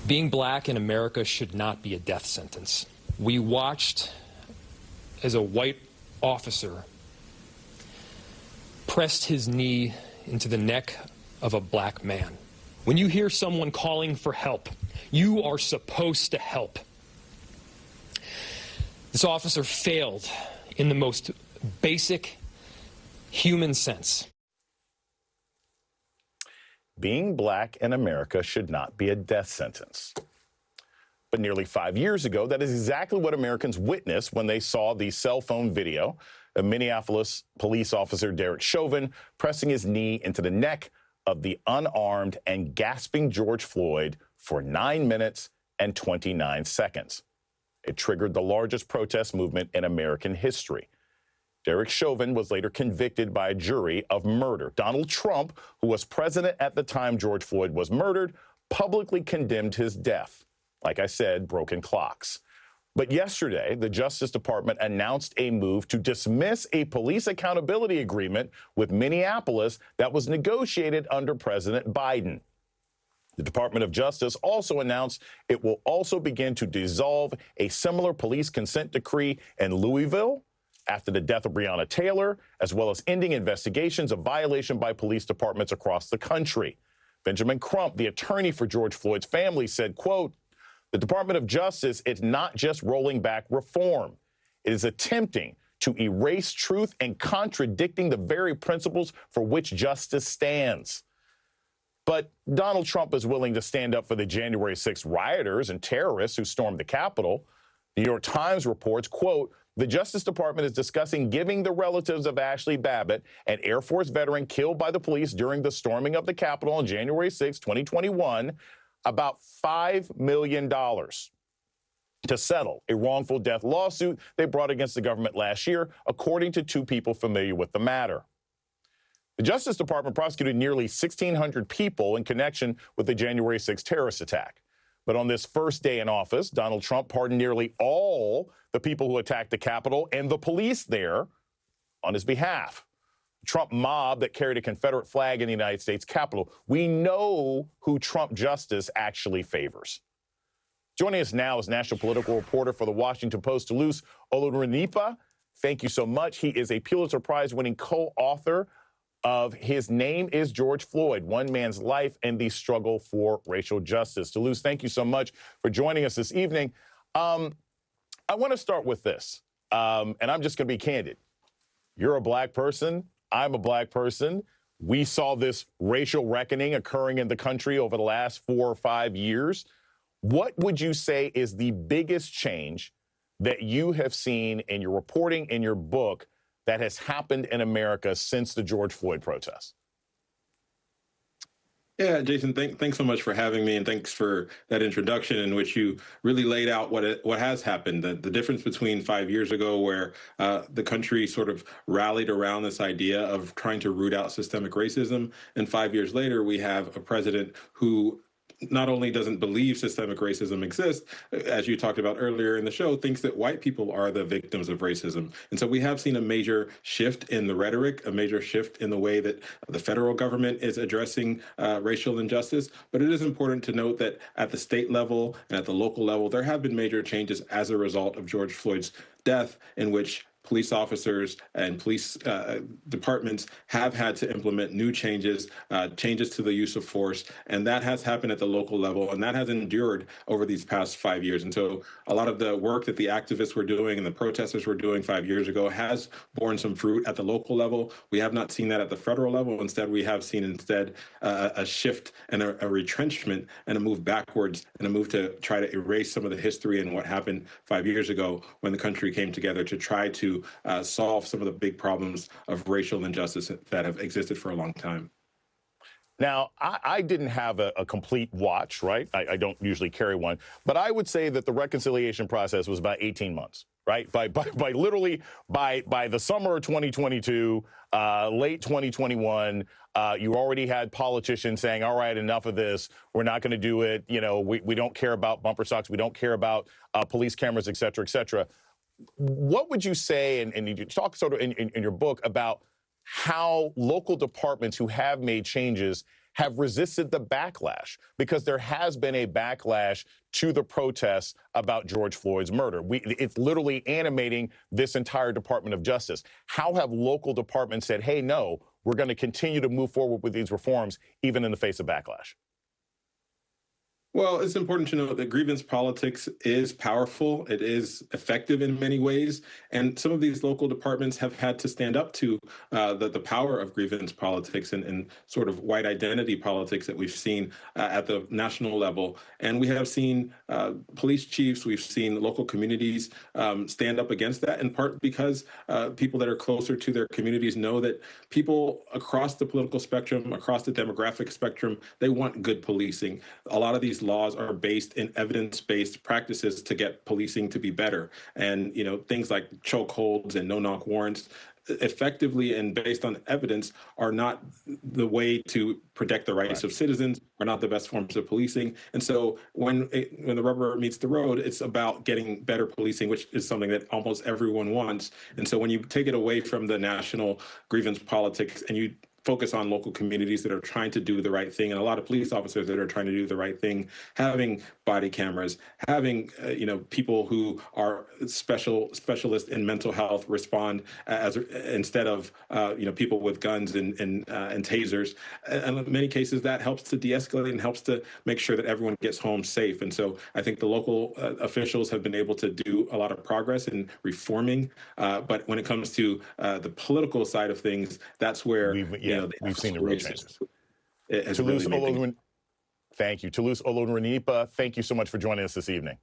Being black in America should not be a death sentence. We watched as a white officer pressed his knee into the neck of a black man. When you hear someone calling for help, you are supposed to help. This officer failed in the most basic human sense. Being black in America should not be a death sentence. But nearly 5 years ago, that is exactly what Americans witnessed when they saw the cell phone video of Minneapolis police officer Derek Chauvin pressing his knee into the neck of the unarmed and gasping George Floyd for 9 minutes and 29 seconds. It triggered the largest protest movement in American history. Derek Chauvin was later convicted by a jury of murder. Donald Trump, who was president at the time George Floyd was murdered, publicly condemned his death. Like I said, broken clocks. But yesterday, the Justice Department announced a move to dismiss a police accountability agreement with Minneapolis that was negotiated under President Biden. The Department of Justice also announced it will also begin to dissolve a similar police consent decree in Louisville after the death of Breonna Taylor, as well as ending investigations of violation by police departments across the country. Benjamin Crump, the attorney for George Floyd's family, said, quote, "The Department of Justice is not just rolling back reform. It is attempting to erase truth and contradicting the very principles for which justice stands." But Donald Trump is willing to stand up for the January 6th rioters and terrorists who stormed the Capitol. The New York Times reports, quote, "The Justice Department is discussing giving the relatives of Ashley Babbitt, an Air Force veteran killed by the police during the storming of the Capitol on January 6, 2021, about $5 million to settle a wrongful death lawsuit they brought against the government last year, according to two people familiar with the matter. The Justice Department prosecuted nearly 1,600 people in connection with the January 6 terrorist attack. But on this first day in office, Donald Trump pardoned nearly all the people who attacked the Capitol and the police there on his behalf. The Trump mob that carried a Confederate flag in the United States Capitol. We know who Trump justice actually favors. Joining us now is national political reporter for the Washington Post, Toulouse Olorunipa. Thank you so much. He is a Pulitzer Prize-winning co-author of His Name is George Floyd, One Man's Life and the Struggle for Racial Justice. Toulouse, thank you so much for joining us this evening. I want to start with this, and I'm just going to be candid. You're a black person. I'm a black person. We saw this racial reckoning occurring in the country over the last 4 or 5 years. What would you say is the biggest change that you have seen in your reporting, in your book, that has happened in America since the George Floyd protests? Yeah, Jason, thanks so much for having me, and thanks for that introduction in which you really laid out what has happened. The difference between 5 years ago, where the country sort of rallied around this idea of trying to root out systemic racism, and 5 years later, we have a president who not only doesn't believe systemic racism exists, as you talked about earlier in the show, thinks that white people are the victims of racism. And so we have seen a major shift in the rhetoric, a major shift in the way that the federal government is addressing racial injustice. But it is important to note that at the state level and at the local level, there have been major changes as a result of George Floyd's death, in which police officers and police departments have had to implement new changes, changes to the use of force, and that has happened at the local level, and that has endured over these past 5 years. And so a lot of the work that the activists were doing and the protesters were doing 5 years ago has borne some fruit at the local level. We have not seen that at the federal level. Instead, we have seen a shift and a retrenchment and a move backwards and a move to try to erase some of the history and what happened 5 years ago when the country came together to try to solve some of the big problems of racial injustice that have existed for a long time. Now, I didn't have a complete watch, right? I don't usually carry one, but I would say that the reconciliation process was about 18 months, right? By the summer of 2022, late 2021, you already had politicians saying, all right, enough of this. We're not going to do it. You know, we don't care about bumper stocks. We don't care about police cameras, et cetera, et cetera. What would you say, and you talk sort of in your book about how local departments who have made changes have resisted the backlash, because there has been a backlash to the protests about George Floyd's murder. It's literally animating this entire Department of Justice. How have local departments said, hey, no, we're going to continue to move forward with these reforms, even in the face of backlash? Well, it's important to know that grievance politics is powerful. It is effective in many ways. And some of these local departments have had to stand up to the power of grievance politics and sort of white identity politics that we've seen at the national level. And we have seen police chiefs, we've seen local communities stand up against that, in part because people that are closer to their communities know that people across the political spectrum, across the demographic spectrum, they want good policing. A lot of these laws are based in evidence-based practices to get policing to be better. And, you know, things like chokeholds and no-knock warrants, effectively and based on evidence, are not the way to protect the rights of citizens, are not the best forms of policing. And so when the rubber meets the road, it's about getting better policing, which is something that almost everyone wants. And so when you take it away from the national grievance politics and you focus on local communities that are trying to do the right thing, and a lot of police officers that are trying to do the right thing, having body cameras, having people who are specialists in mental health respond instead of people with guns and tasers. And in many cases, that helps to de-escalate and helps to make sure that everyone gets home safe. And so I think the local officials have been able to do a lot of progress in reforming. But when it comes to the political side of things, that's where we've seen the real changes. Toulouse Thank you. Toulouse Olorunipa, thank you so much for joining us this evening.